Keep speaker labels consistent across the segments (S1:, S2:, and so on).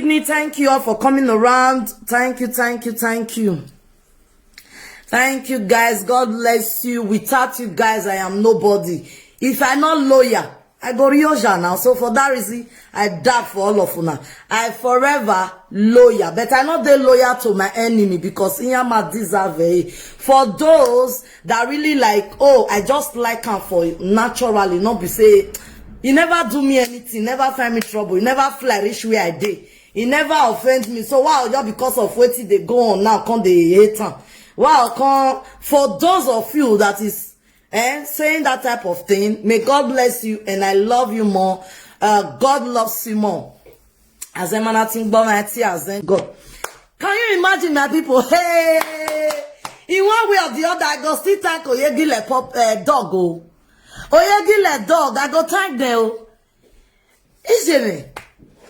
S1: evening. Thank you all for coming around. Thank you, thank you, thank you. Thank you, guys. God bless you. Without you guys, I am nobody. If I'm not lawyer, I go Rioja now. So for that reason, I die for all of una. I forever lawyer. But I not the lawyer to my enemy because Inyama deserve it. For those that really like, oh, I just like her for naturally, not be say, he never do me anything, never find me trouble, he never flourish where I did. He never offend me. So wow, just because of what they go on now, come they hate her. Wow, for those of you that is saying that type of thing, may God bless you and I love you more. God loves you more. As a man, I think God. Can you imagine my people? Hey, in one way or the other, I go still thank Oyegile dog. Oyegile dog, I go thank them.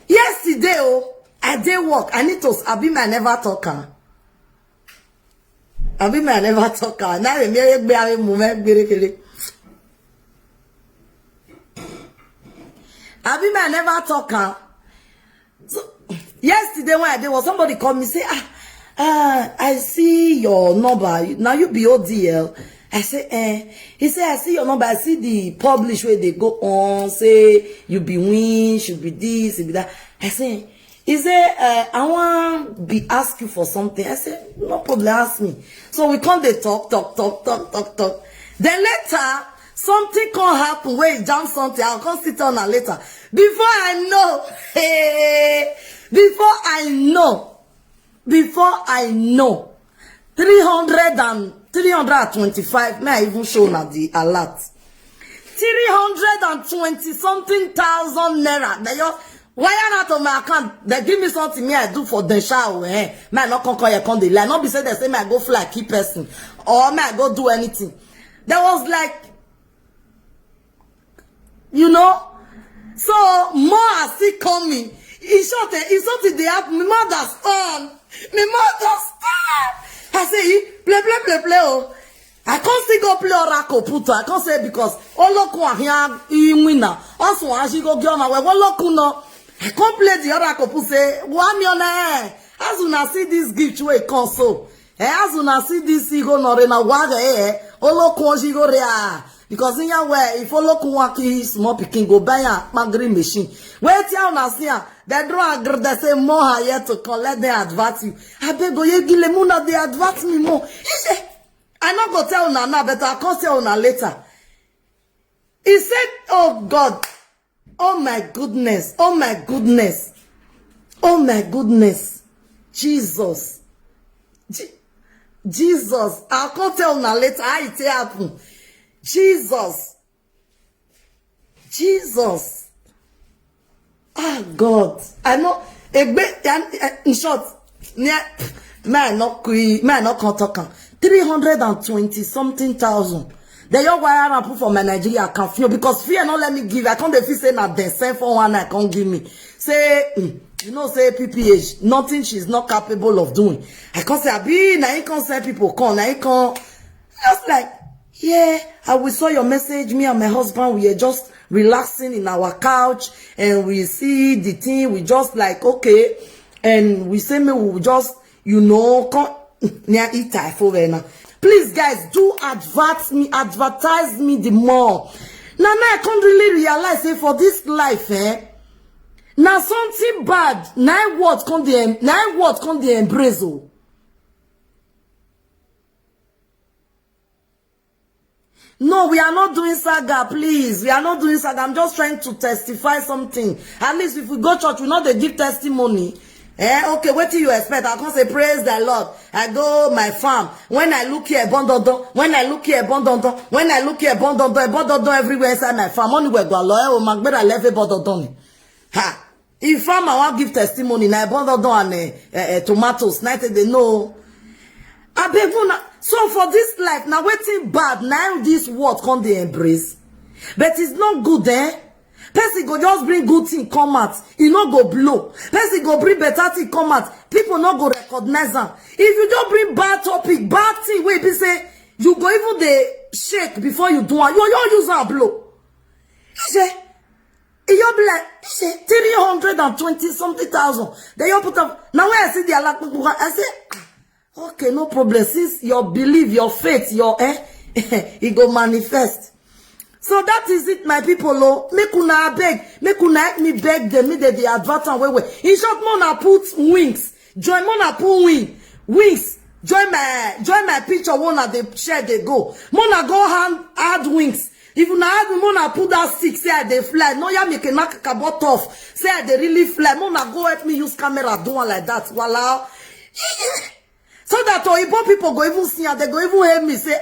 S1: Yesterday, I did work. I need to. I be my never talker. I be my never talker. Now we make a moment. I be my never talker. So yesterday when I did, was somebody called me say, I see your number. Now you be ODL. I say, he said, I see your number. I see the publish where they go on, say you be win, should be this, should be that. I say, he said, I want be ask you for something. I said, no problem, ask me. So we come they talk. Then later, something can happen where it jump something. I'll come sit on and later. Before I know, 325, may I even show now the alert. 320 something thousand naira. They just wire out on my account. They give me something me I do for the shower. May I not come call your account. Lie. Not be say they say may I go fly key person or may I go do anything. There was like, you know, so more are still coming. It's something they have. Me mother stand. I say, play. Oh. I can't still go play Oracle Puto. I can't say because all look here in winner. Also, I should go get on my look no. I can't play the Oracle Puto. Say, one million. As soon as see this gift way console. As soon as see this ego no rena waga all look she go there. Because in your way, if all look one small picking go buy a magri machine. Wait here on us here. They draw agree they say more higher to collect the advert you. I beg you give le muna they advert me more. I not go tell una now, but I can't tell una later. He said, oh God, oh my goodness, Jesus. Jesus. I can't tell una later how it happen. Jesus. Ah, God. I know. In short, man, not talk. 320 something thousand. They your wire and put for my Nigeria account fear because fear not let me give. I can't if say na then send for one I can't give me. Say you know say PPH nothing she's not capable of doing. I can't say I be na can't send people come na can't just like yeah. I we saw your message. Me and my husband we are just relaxing in our couch and we see the thing. We just like okay, and we say me we just you know come. Please guys do advertise me the more. Now I can't really realize for this life now something bad now what can they embrace. No, we are not doing saga, please. We are not doing saga. I'm just trying to testify something. At least if we go church, we know they give testimony. Okay, what do you expect? I can't say praise the Lord. I go my farm. When I look here, bondondo. When I look here, bondondo. When I look here, bondondo everywhere inside my farm. Only we go lawyer or magbera leve bondondo. Ha! If farm I want give testimony, na bondondo and tomatoes. Night they know. I beg you. So for this life, now waiting bad. Now this word can't they embrace, but it's not good, Person go just bring good thing come out. He not go blow. Person go bring better thing come out. People not go recognize them. If you don't bring bad topic, bad thing, wait, be say you go even the shake before you do it. You use a blow. You say, You be like, 320 something thousand. Then you put up. Now when I see the alert, I say, okay, no problem. Since your belief, your faith, your it go manifest. So that is it, my people. Oh, make una beg, make una help me beg them. Me the advertise way. In short, mona put wings. Join mona put wings. Join my picture. Mona they share they go. Mona go add wings. If you add me, mona put that stick. Say they fly. No, ya make a knock kabot off. Say they really fly. Mona go help me use camera do one like that. Voila. So that Oyibo people go even see and they go even help me say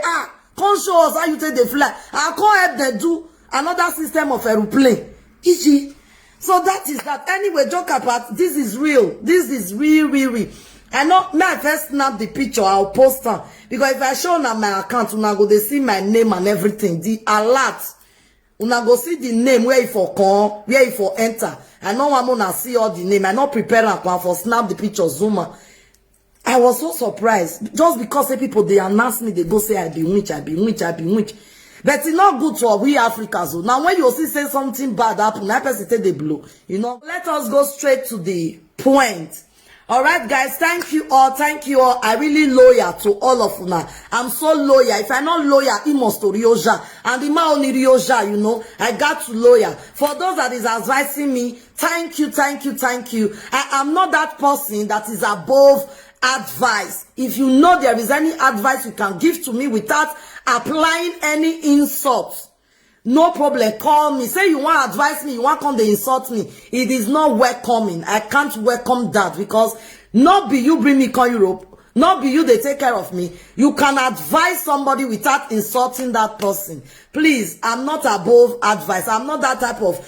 S1: come show us how you take the fly. I can't help them do another system of aeroplane. So that is that. Anyway, joke apart, this is real. This is real. I know, may I first snap the picture, I'll post them. Because if I show on my account, una go they see my name and everything. The alert. Una go see the name, where you for come, where you for enter. I know I'm gonna see all the name. I not prepare for snap the picture, Zuma. I was so surprised. Just because people, they announce me, they go say, I be witch. But it's not good for we Africans. Now, when you see say something bad happen, I person take the blow. You know, let us go straight to the point. All right, guys, thank you all. I really loyal to all of you now. I'm so loyal. If I'm not loyal, it must to Rioja. And the man only Rioja, you know, I got to loyal. For those that is advising me, thank you. I am not that person that is above advice. If you know there is any advice you can give to me without applying any insult, no problem, call me. Say you want to advise me, you want to come to insult me. It is not welcoming. I can't welcome that because not be you bring me come Europe, not be you they take care of me. You can advise somebody without insulting that person. Please, I'm not above advice. I'm not that type of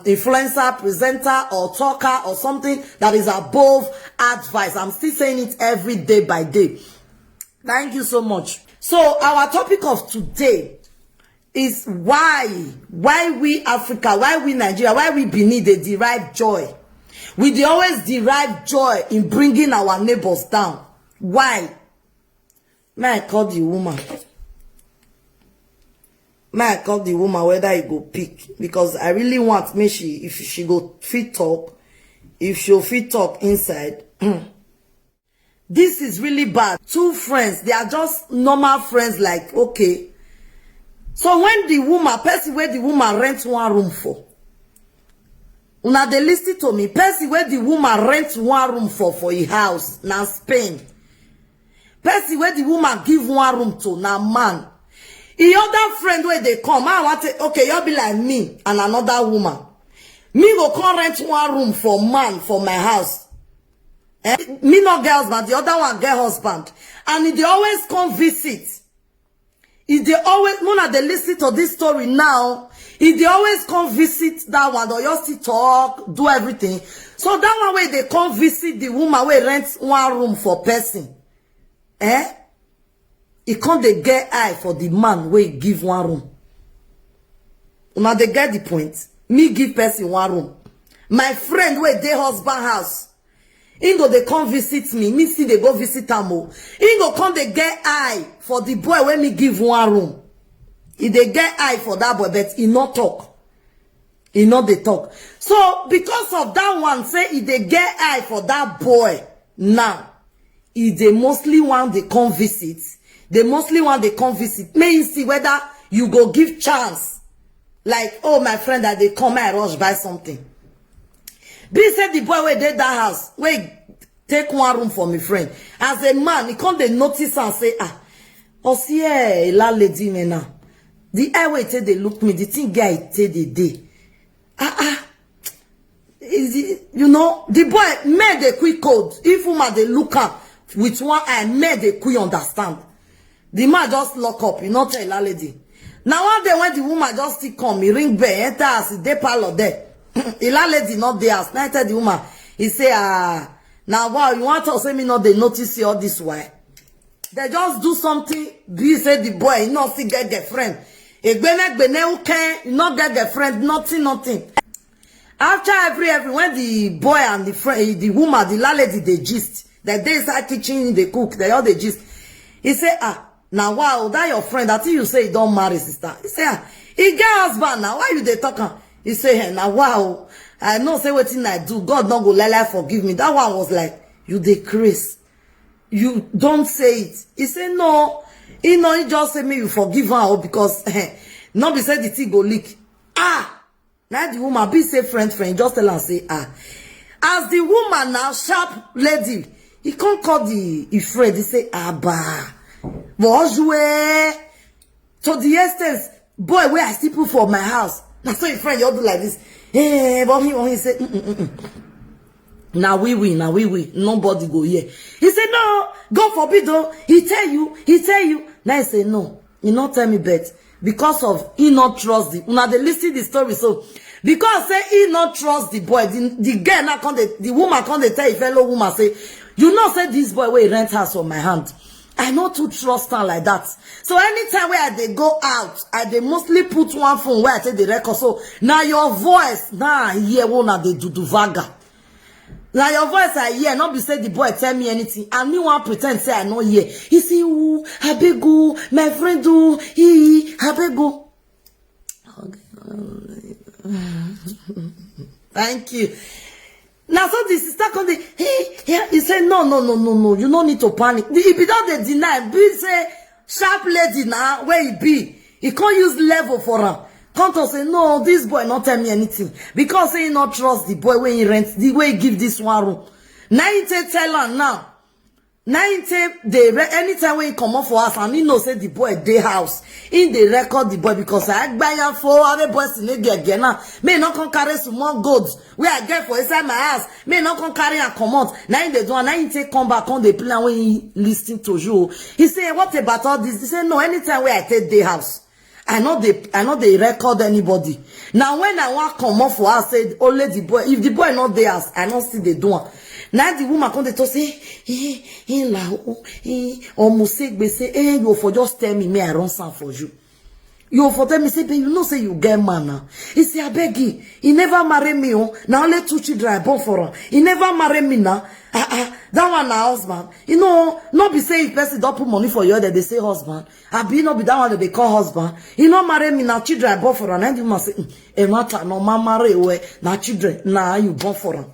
S1: influencer, presenter, or talker, or something that is above advice. I'm still saying it every day by day. Thank you so much. So, our topic of today is why we Africa, why we Nigeria, why we Benin, they derive joy. We always derive joy in bringing our neighbors down. Why? May I call the woman? May I call the woman whether you go pick? Because I really want me if she go fit talk, if she'll fit talk inside. This is really bad. Two friends, they are just normal friends, like, okay. So when the woman, person where the woman rent one room for, una they listen to me, person where the woman rent one room for a house, now Spain. Person where the woman give one room to, now man. The other friend where they come, I want to, okay, you'll be like me and another woman. Me go come rent one room for man for my house. Me no get husband, the other one get husband. And they always come visit. If they always, Mona, they listen to this story now. If they always come visit that one, or just to talk, do everything. So that one way they come visit the woman where rent one room for person. It can't they get eye for the man where give one room. Now they get the point. Me give person one room. My friend where they husband house. Ingo they come visit me. Me see they go visit Amo. Ingo come they get eye for the boy when me give one room. If they get eye for that boy, but he not talk. He not they talk. So because of that one, say if they get eye for that boy now, if they mostly want they come visit, they mostly want they come visit. May you see whether you go give chance. Like, oh my friend that they come and rush buy something. Be said the boy where did that house, wait, take one room for my friend. As a man, he come they notice and say, oh see, la lady me now. The airway they look me, the thing guy take the day. Is it, you know, the boy made a quick code. If woman they look up with one eye, made a quick understand. The man just lock up, you know, tell la lady. Now one day when the woman just still come, he ring bell, enter as they parlor there. The lady not there. Now I tell the woman, he say, now wow, you want to say me not they notice you all this way. They just do something. Be say the boy, he not see get girlfriend. You not get girlfriend, nothing. After every when the boy and the friend, the woman, the lady they gist. That they inside kitchen, they cook, they all they gist. He say, now wow, that your friend, that you say you don't marry sister. He say, he get husband now. Why you they talking? He say, hey, now wow, I know say wetin I do, God not go lie forgive me. That one was like, you decrease. You don't say it. He say no. He just say me you forgive her because not be say the thing go leak. Now the woman be say friend, just tell her say as the woman now sharp lady, he can't call the friend. He say Abba, bonjour. To the extent, boy, where I still put for my house. Now so your friend you do like this. But he say now we nobody go here. He said no, God forbid though. He tell you. Now he say no, he not tell me bet because of he not trust the. Now they listen the story so because say he not trust the boy. The girl now come the woman come they tell a fellow woman say you know say this boy will rent house on my hand. I not too trust her like that. So anytime where they go out, they mostly put one phone where I take the record. So now your voice now hear one they do vaga. Now your voice I hear, not be say the boy tell me anything. And me want pretend say I know hear. He say, ooh, I beg you, my friend do, I beg you. Thank you. Now so the sister come he say no, you no need to panic. If he don't deny, be say sharp lady now where he be. He can't use level for her. Can't say no, this boy not tell me anything because he not trust the boy when he rent the way he give this one room. Now he tell her now. Now he anytime when he come up for us and he know say the boy dey house. In the record the boy because I buy am for other boys in again now. May not come carry some more goods where I get for inside my house. May not come carry and come out. Now they do now he come back on the plan when he listen to you. He say what about all this? He say no, anytime where I take the house. I know they record anybody. Now when I want come off for us, said only the boy. If the boy not there, I don't see the door. Now the woman come to say, almost say, you for just tell me I run some for you. You for tell me say, you know say you get man now. He say I beg you. He never marry me. Now only 2 children I born for her. He never marry me now. That one na husband. You know, not be saying if person don't put money for you that they say husband. I be not be that one that they call husband. He not marry me now. Children I born for her. And you must say, matter no mama marry away now children. Now you born for her.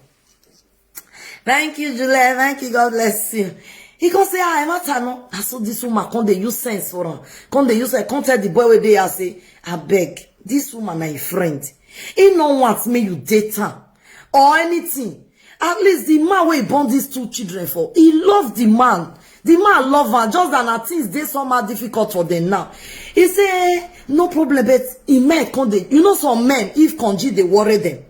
S1: Thank you, Julia. Thank you. God bless you. He can say, matter no. I saw this woman come they use sense for her. Come they use come tell the boy where they are say, I beg this woman my friend. He no wants me you date her or anything. At least the man where he born these 2 children for, he loved the man. The man love her, just that things they somehow difficult for them now. He say, no problem, but he might come they, you know some men, if conji they worry them.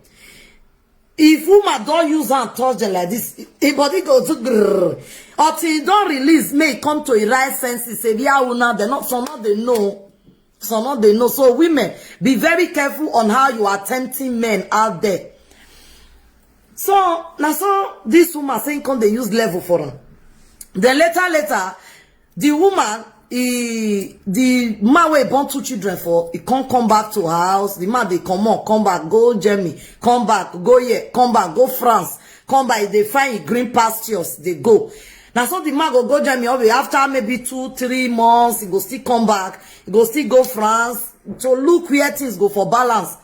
S1: If woman don't use her and touch them like this, the body go to grrr. Until he don't release, may come to a right senses, say, yeah, they're not, so now they know. So now they know. So women, be very careful on how you are tempting men out there. So now so this woman saying come they use level for her. Then later, the woman, the man where born 2 children for, he can't come back to her house. The man they come back, go Germany, come back, go here, come back, go France, come back. They find green pastures, they go. Now so the man go Germany, after maybe 2-3 months, he go still come back, he go still go France. So look where things go for balance.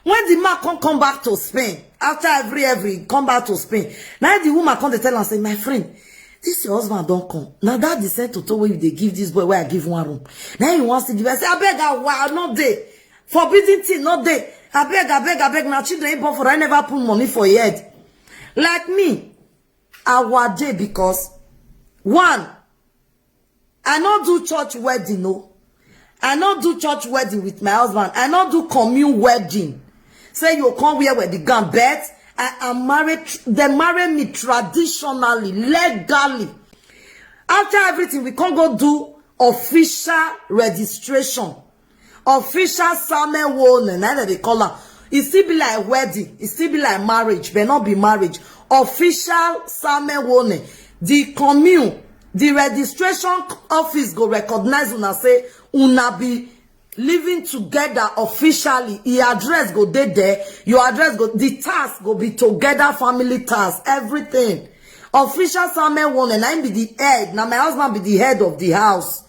S1: When the man come back to Spain, after every come back to Spain, now the woman come to tell and say, my friend, this your husband don't come. Now that decide to tell where they give this boy where I give 1 room. Now he wants to give. I say, I beg, wow, not there. Forbidden thing, not there. I beg. Now children ain't born for I never put money for your head. Like me, I was there because 1, I not do church wedding, no. I not do church wedding with my husband. I not do commune wedding. Say you come here with the gun, bet I am married. They marry me traditionally, legally. After everything, we can't go do official registration, official ceremony. Neither they call her. It still be like wedding. It still be like marriage, but not be marriage. Official ceremony. The commune, the registration office go recognize una say una be living together officially. Your address go there. Your address go, the task go be together, family task, everything. Official ceremony, and I be the head. Now my husband be the head of the house.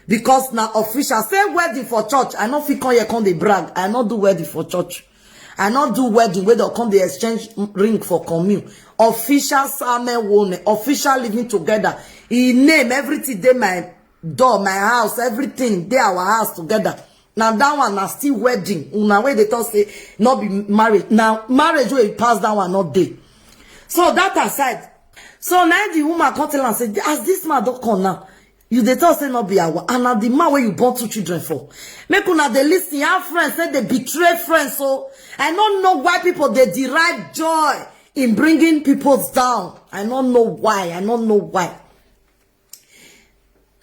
S1: Because now official, say wedding for church. I not fit come here come dey brag. I not do wedding for church. I not do wedding where they come the exchange ring for commune. Official Samuel one, official living together. He name everything they my door, my house, everything they our house together. Now that one na still wedding. Una way they talk say not be married. Now marriage will pass that one not day. So that aside. So now the woman come tell and say, as this man don't come now, you dey talk say not be our, and now the man where you born 2 children for. Make una dey listen, our friends say they betray friends. So I don't know why people they derive joy in bringing people down. I don't know why. I don't know why.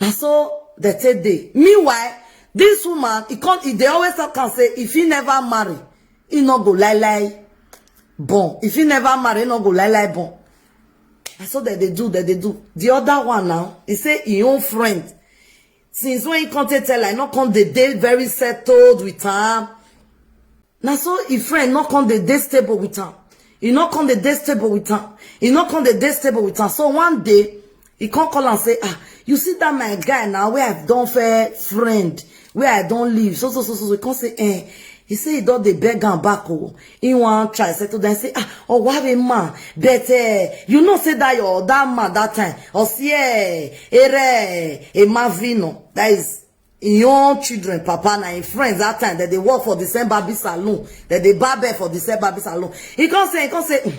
S1: And so they say they. Meanwhile, this woman, they always talk and say, if he never marry, he not go lie bon. If he never marry, he not go lie bon. And so that they do. The other one now, he say his own friend. Since when he can't tell, I not come the day very settled with her. Now so his friend not come the day stable with her. He not come the day stable with her. He not come the day stable with her. So one day, he can't call and say, you see that my guy now, where I've done fair friend, where I don't live. So, he can't say, he say he don't they beg and back, he want try settle then say, oh, what a man, but, you know, say that you're that man that time, or see, a Mavino, that is, your children, papa, and his friends that time, that they work for the same baby salon, that they barber for the same baby salon. He can't say,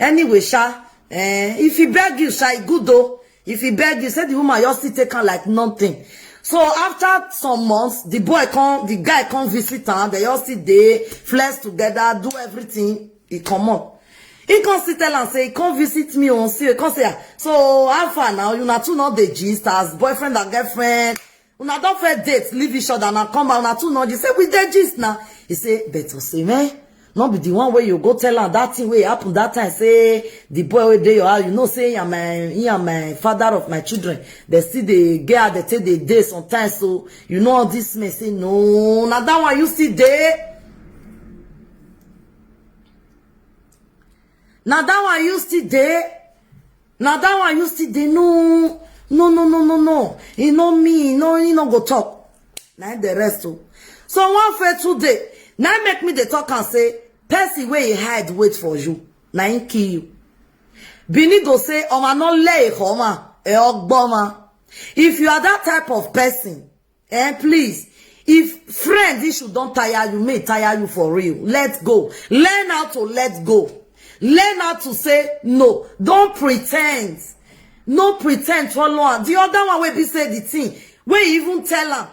S1: anyway, Sha, if he beg you, Sha, good though. If he beg you, say the woman, you're still taken like nothing. So after some months, the guy come visit her, they all sit there, flex together, do everything, he come up. He come sit tell and say, come visit me on see, he come say, so how far now, you not two not the gist as boyfriend and girlfriend, you not don't fair date, leave each other, and come back, you not two not, you say, we the gist now. He say, better say, man. Not be the one where you go tell her that thing where happen that time. Say the boy where they are, you know, say he am my father of my children. They see the girl, they take the day sometimes. So you know all this may say no. Now that one you see there. Now that one you see there. Now that one you see there. No. He know me. No, he no go talk. Now the rest too. So one fair today. Now make me the talk and say, Percy where he hide wait for you. Now he kill you. Bini go say, Oma no lay homa, ogboma. If you are that type of person, please, if friends issue don't tire you, may tire you for real. Let go. Learn how to let go. Learn how to say no. Don't pretend. No pretend for long. The other one will be say the thing. Where you even tell her.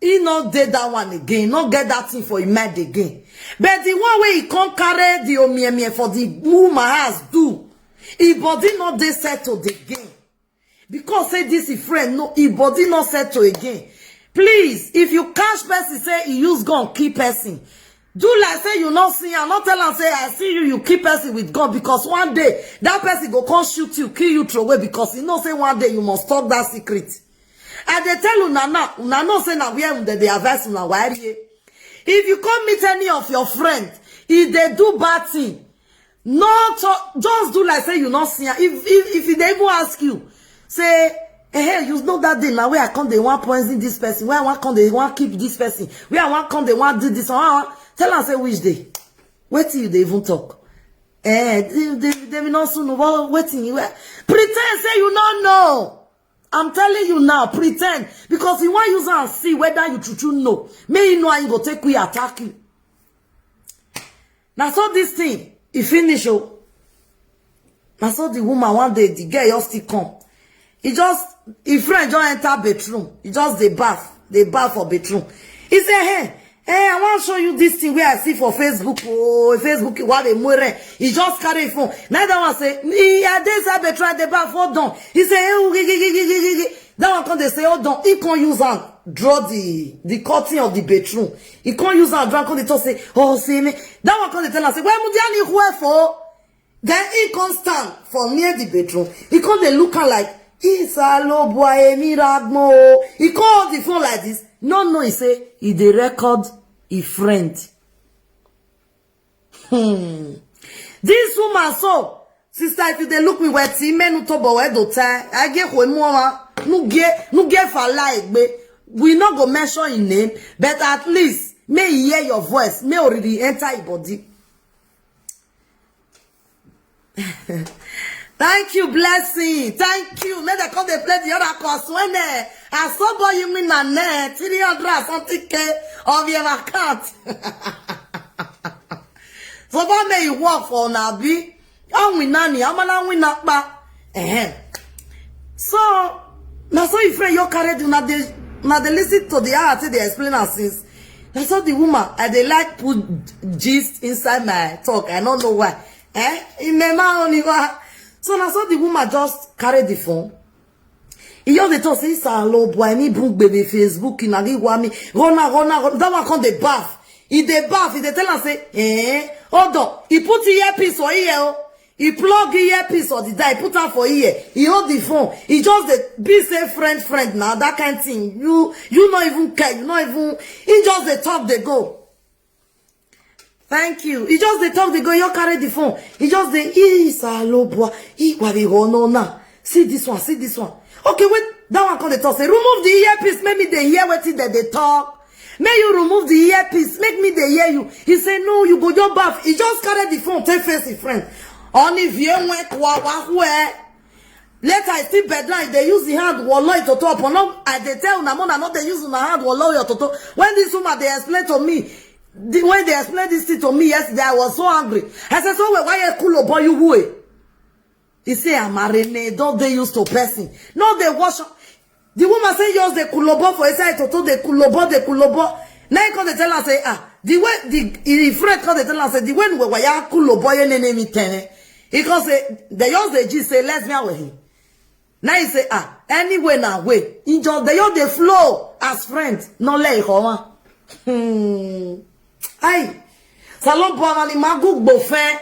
S1: He not did that one again, not get that thing for him mad again. But the one where he can't carry the omiemie for the woman has do, he body not they settled again. Because say this is friend, no, he body not settled again. Please, if you catch person say he use gun keep person, do like say you not see and not tell and say I see you keep person with gun because one day that person go come shoot you, kill you throw away because he know say one day you must talk that secret. And they tell you una no say na where they advise una why. If you come meet any of your friends, if they do bad thing, just do like say you not see. If they even ask you, say, hey, you know that day now where I come they want poison this person, where I want come they want keep this person, where I want come they want do this one. Tell them say which day. Wait till they even talk. They will not soon waiting you. Pretend say you don't know. I'm telling you now, pretend. Because you want to use and see whether you true know. May you know and you go take we attack you. Now so this thing, he finish oh. Now so the woman one day, the girl just still come. He friend just enter bedroom. He just they bath for bedroom. He say, hey, I want to show you this thing where I see for Facebook. Oh, Facebook, what they more. He just carry phone. Neither one say, this I be try the bath, hold on. He say, that one can they say, hold on. He can't use and draw the curtain of the bedroom. He can't use and draw, can they say, oh, see me. That one can they tell and say, where would you where for? Then he can't stand for near the bedroom. He can't they look like, he's a low boy, miragmo. He called the phone like this. No, he say, he the record, he friend. This woman so, sister, if you they look me where ti men utobo we do time, I get we more, no get for like, we not go mention in name, but at least may he hear your voice, may already enter your body. Thank you, blessing. Thank you. May they come they play the other course when I saw boy you mean a net 300 something K of your account. So what may you work for Nabi? I'm with Nani, I'm gonna win up back. So now so if you carry do not they listen to the art they explain us since. That's how the woman they like put gist inside my talk. I don't know why. In my mouth only. So now so the woman just carry the phone. He just they talk say low boy me book baby Facebook in agi wa me run that one come the bath. He the bath he they tell us say hold on. He put the earpiece for ear. He plug the earpiece or the die put her for ear. He hold the phone. He just the be say friend now that kind of thing. You not even care. You not even. He just the talk they go. Thank you. He just they talk they go. You carry the phone. He just the is a low boy. He what they go no now. See this one. See this one. Okay, wait. That one come they talk. Say remove the earpiece. Make me they hear what it that they talk. May you remove the earpiece. Make me they hear you. He say no. You go your bath. He just carry the phone. Take face his friend. Only view when where later I still bedline they use the hand wallow to top or no I they tell na mona not they use the hand wallow to top. When this woman they explain to me when they explain this thing to me yesterday I was so angry. I said so why you cool boy you who? He say I'm marine don't they use to person. No they wash the woman say yours the kulobo for inside to the kulobo. Now you come they tell us say the way the friend come they tell us say the way we were ya kulobo ye name ten. He can say, they use the G say, let's be with him. Now he say, anyway now, wait. They use the flow as friends. No lay home. Aye. Salon Bonani Maguk Bofin.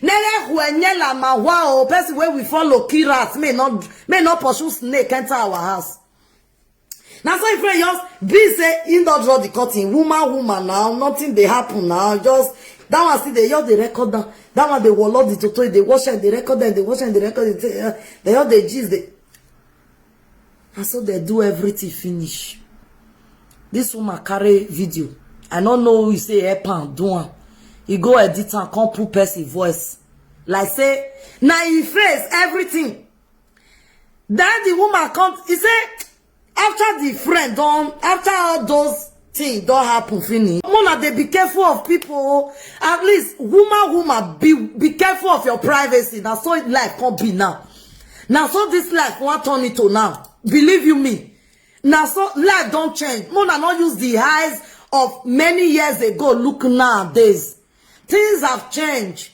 S1: Nele Huanyela Mawao, person where we follow Kiras may not pursue snake enter our house. Now so if you just be say, in don't draw the cutting, woman now, nothing they happen now, just that one see they use the record down. That one they will load the toto, they wash and the record, then they wash and the record, they all the G's they. And so they do everything finish. This woman carry video. I don't know who you say Epan do one. He go edit and come put person voice. Like say, now he phrase everything. Then the woman comes, he say, after the friend done, after all those things don't happen finish. Mona, they be careful of people. At least woman be careful of your privacy. That's so life can't be now. Now so this life want turn it to now. Believe you me. Now so life don't change. Mona not use the eyes of many years ago. Look nowadays. Things have changed.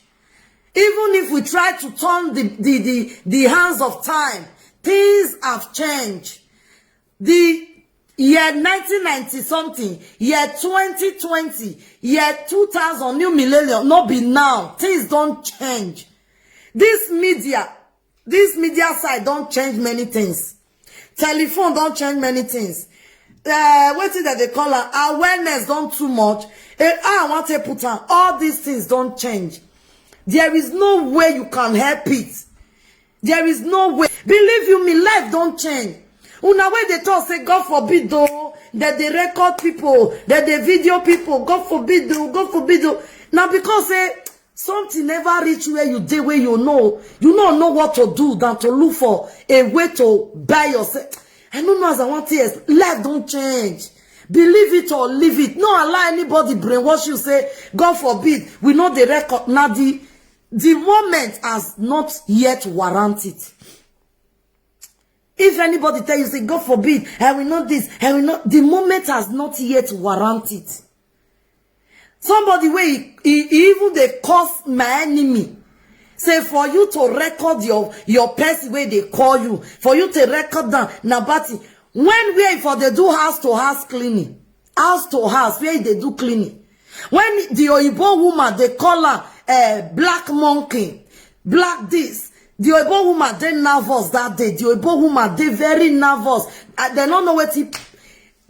S1: Even if we try to turn the hands of time, things have changed. The year 1990 something, year 2020, year 2000, new millennium, not be now. Things don't change. This media side don't change many things. Telephone don't change many things. What is that they call it? Awareness don't too much. I want to put on all these things don't change. There is no way you can help it. There is no way. Believe you me, life don't change. Una way they talk say God forbid though that they record people, that they video people. God forbid though. Now because something never reach where you did where you don't know what to do than to look for a way to buy yourself. I don't know as I want to life don't change. Believe it or leave it. No allow anybody brainwash you say God forbid. We know the record. Now the moment has not yet warranted. If anybody tell you say God forbid, I will not this, I will not. The moment has not yet warranted. Somebody where even they cause my enemy. Say for you to record your person where they call you, for you to record down Nabati. When we for they do house to house cleaning, house to house where they do cleaning. When the Oyibo woman they call her black monkey, black this. The Oyibo woman they nervous that day. The Oyibo woman they very nervous. They don't know what it.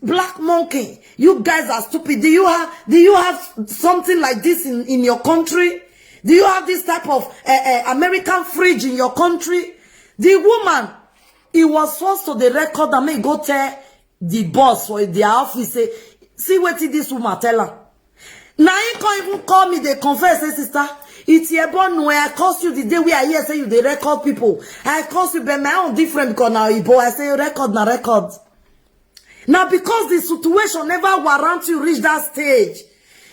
S1: Black monkey. You guys are stupid. Do you have something like this in your country? Do you have this type of American fridge in your country? The woman, he was forced to the record and may go tell the boss for their office say, See what this woman tell her. Now you can't even call me, they confess, say, sister. It's your born where I curse you the day we are here, say you, they record people. I curse you, but my own different because now, Ibo, I say, record, na record. Now, because the situation never warrant you reach that stage,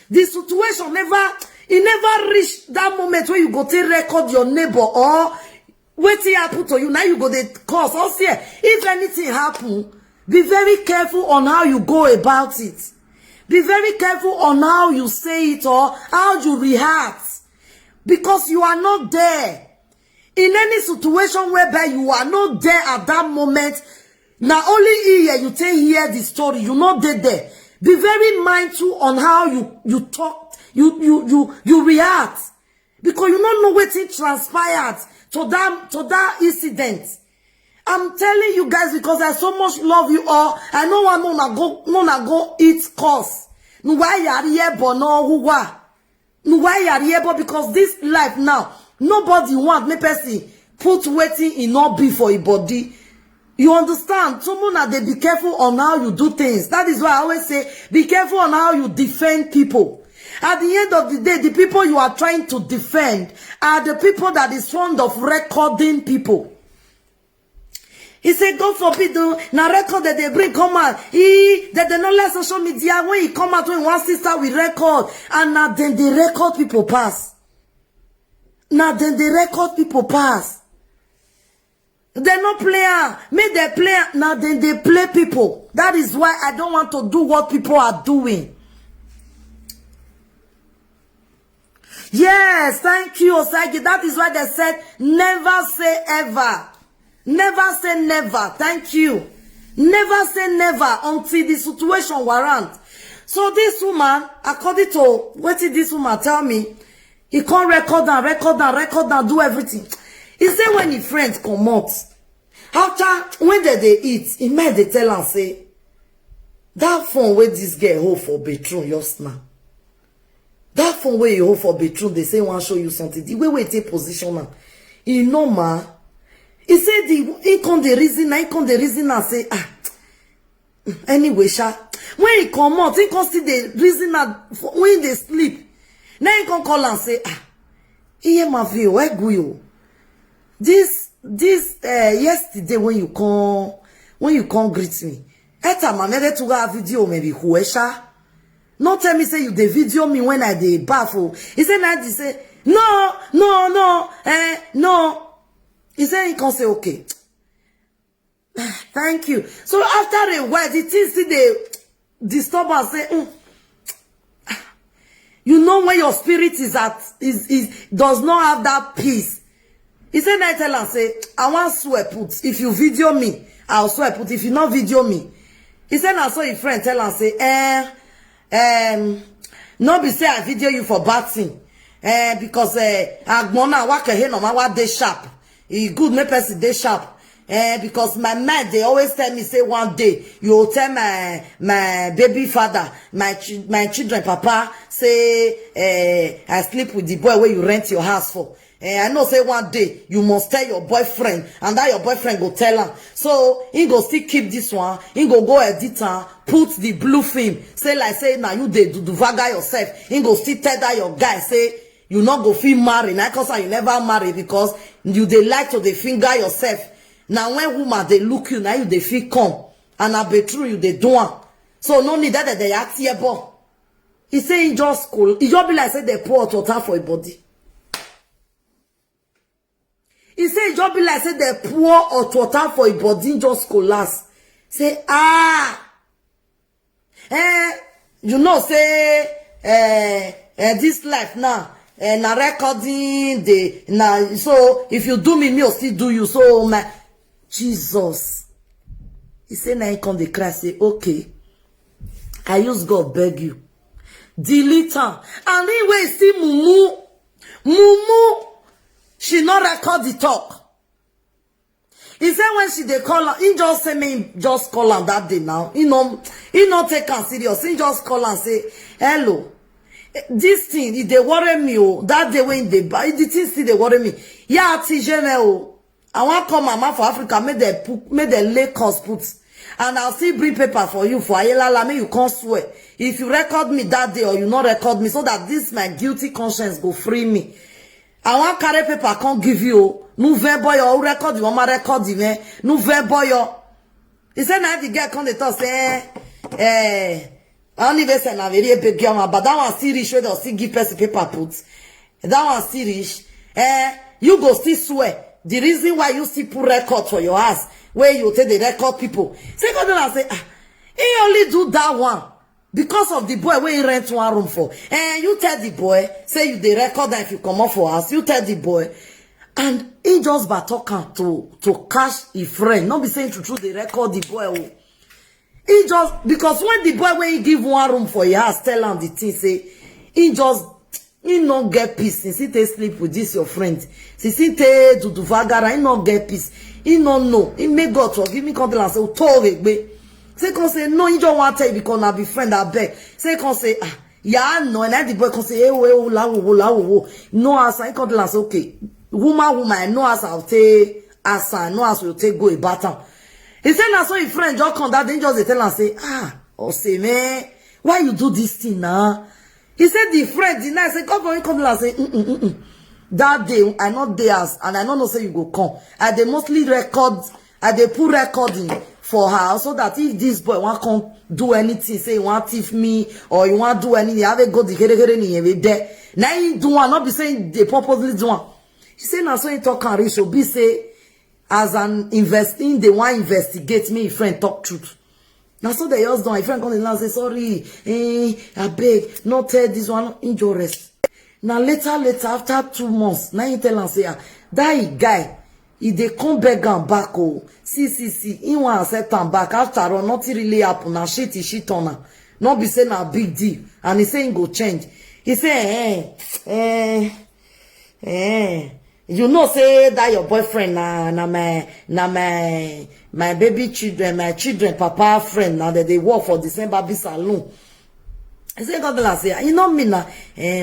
S1: the situation never reach that moment where you go to record your neighbor or waiting happen to you. Now you go to cause. Also, if anything happen, be very careful on how you go about it. Be very careful on how you say it or how you react. Because you are not there. In any situation whereby you are not there at that moment, now only here you take hear the story. You not there. Be very mindful on how you talk, you react. Because you don't know what transpired to that incident. I'm telling you guys because I so much love you all. I know I'm gonna go eat course. No why you here but no who wa. No why you here but because this life now nobody want me person put waiting in not be for a body. You understand? Someone that they be careful on how you do things. That is why I always say be careful on how you defend people. At the end of the day, the people you are trying to defend are the people that is fond of recording people. He said, God forbid, na record that they bring come out. That they not let social media when he come out when one sister will record. And now then they record people pass. Now then they record people pass. They're not player. Make they play. Now then they play people. That is why I don't want to do what people are doing. Yes, thank you, Osagi. That is why they said, never say ever. Never say never. Thank you. Never say never until the situation warrant. So this woman, according to what did this woman tell me, he can't record and do everything. He said when his friends come out, after when they eat, he made they tell and say, that phone where this girl hold for bedroom just now. That phone where you hold for bedroom, they say want to show you something. The way we take position now, you know ma. He said he come the reason and say anyway sha. When he come out, he can see the reason that when they sleep. Now he can call and say iye ma fi o egu this yesterday when you come greet me. Eta ma me to go video maybe huesha. Not tell me say you the video me when I dey baffle. He said now he say no. He said he can say okay. Thank you. So after a while, the things see the disturb and say, you know when your spirit is does not have that peace. He said I tell and say, I want swear put. If you video me, I'll swear put. If you not video me. He said I saw your friend tell and say, no be say I video you for bad thing. Because agbona waka he no ma wa dey sharp. He good make person dey sharp. Because my mind they always tell me say one day you will tell my baby father, my children papa say I sleep with the boy where you rent your house for. I know say one day you must tell your boyfriend and that your boyfriend go tell him. So he go still keep this one. He go edit and put the blue film. Say like say now you dey do vaga yourself. He go still tell that your guy say you not go feel married. Now cause you never marry because you dey like to dey finger yourself. Now when woman they look you now you dey feel come and I be true you dey do one. So no need that they act here but he say he just cool. He just be like say they pour hot water for a body. He say he just be like say they pour hot water for a body just collapse. Say you know say this life now na recording the now so if you do me will still do you. So my Jesus. He say now he come the cry say okay. I use God beg you. Delete her. And then when see Mumu she not record the talk. He said when she they call her, he just say me just call her that day now. He not take her serious. He just call her and say, hello. This thing, they worry me. Oh, that day when they buy the thing still they worry me. Yeah, TJ oh. I want come mama for Africa, make the lay cost put. and I'll still bring paper for you for Ayelala, may you can't swear. If you record me that day or you not record me, so that this my guilty conscience go free me. I want carry paper, I can't give you. No boy or record you, want record you, man. No boy. He said, now the girl come to talk, say, I only say na very big girl, but that one still rich, where they still give person paper put. That one still rich. You go still swear. The reason why you still put record for your ass, where you take the record people. Second thing I say, he only do that one because of the boy where he rent one room for. And you tell the boy, say you the record that if you come up for us, you tell the boy, and he just by talking to cash his friend, not be saying to the record the boy. He just, because when the boy when he give one room for your house, tell him the thing, say, he not get peace. Since he take sleep with this your friend, since he take to vagara, he not get peace. He not know. He make God forgive me, come and say, oh, told me. Say, can say, no, he don't want to tell you because I be friend, I beg. Say, can say, yeah, no, and then the boy can say, no, answer. He come and say, okay, woman, no answer, I'll take answer, no answer, will take go a baton. He said, now, so his friend just come that, then just tell and say, say, man, why you do this thing now? He said, the friend denied, say, come and say, that day, I not there, and I don't know, say you go come. And they mostly record, and they put recording for her, so that if this boy want come do anything, say, he want thief me, or you want do anything, have a go the kere there. Now he do one, not be saying they purposely do one. He said, now, so he talk and reach, so be say, as an investing, they want investigate me, if friend talk truth. Now, so they just done. If friend come in and say, sorry, I beg, not tell this one, injurious. Now, later, after 2 months, now you tell and say, that guy, if they come back and back, oh, see, he want to accept and back. After all, nothing really happen. Now, shit on her. Not be saying a big deal. And he saying go change. He say, you know, say that your boyfriend my baby children, my children, papa friend, now that they work for December Baby Salon. I say, God, I say, you know me now,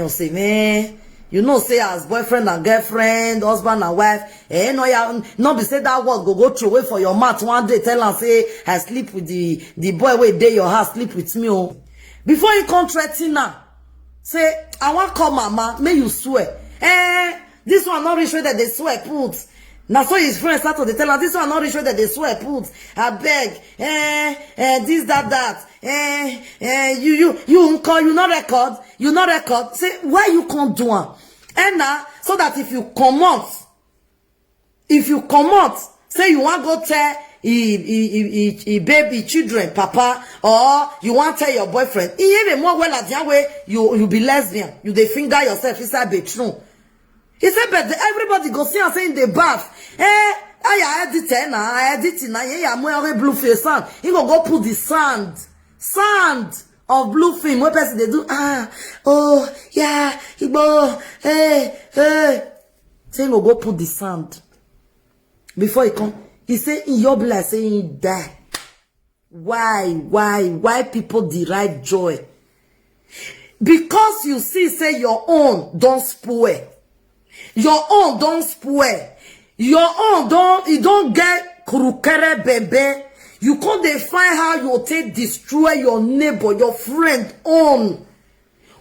S1: say, man, you know, say as boyfriend and girlfriend, husband and wife, no, yeah, no, be say that word go through away for your mouth one day, tell and say, I sleep with the boy where day your house, sleep with me, oh. Before you come threaten now, say, I want call mama, may you swear, this one not rich that they swear put. Now so his friends start to tell her this one not rich that they swear put. I beg, this, that. You call, you not record. Say, why you can't do one? And now, so that if you come out, say you want go tell baby children, papa, or you want to tell your boyfriend, even more well at your way, you be lesbian. You they finger yourself inside bedroom. He said, but everybody go see and say in the bath. I edit now. Yeah, I'm wearing blue face sand. He go put the sand of blue film. What person they do? Oh, yeah, he go, hey. Say he go put the sand. Before he come, he say in your blood, saying he die. Why people derive joy? Because you see, say your own don't spoil. Your own don't spoil. Your own don't get krukere bebe. You can't define how you take destroy your neighbor, your friend own.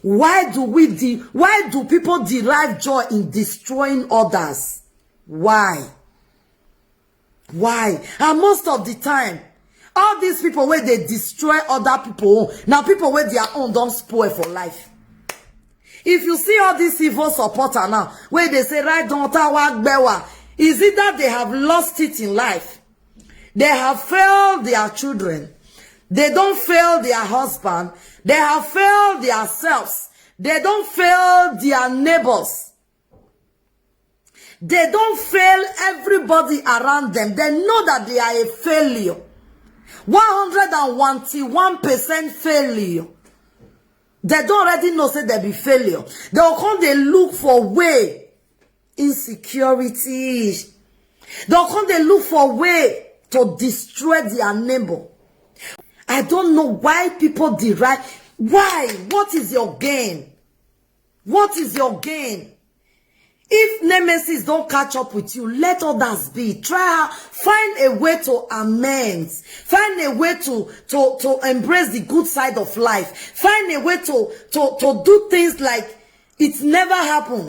S1: Why do people derive joy in destroying others? Why? And most of the time, all these people where they destroy other people, now people where their own don't spoil for life. If you see all these evil supporter now, where they say, right, don't work bewa, is it that they have lost it in life? They have failed their children. They don't fail their husband. They have failed themselves. They don't fail their neighbors. They don't fail everybody around them. They know that they are a failure. 101% failure. They don't already know say they be failure. They'll come, they look for way. Insecurity. They'll come, they look for way to destroy their neighbor. I don't know why people derive. Why? What is your gain? What is your gain? If nemesis don't catch up with you, let others be. Find a way to amend. Find a way to embrace the good side of life. Find a way to do things like it never happened.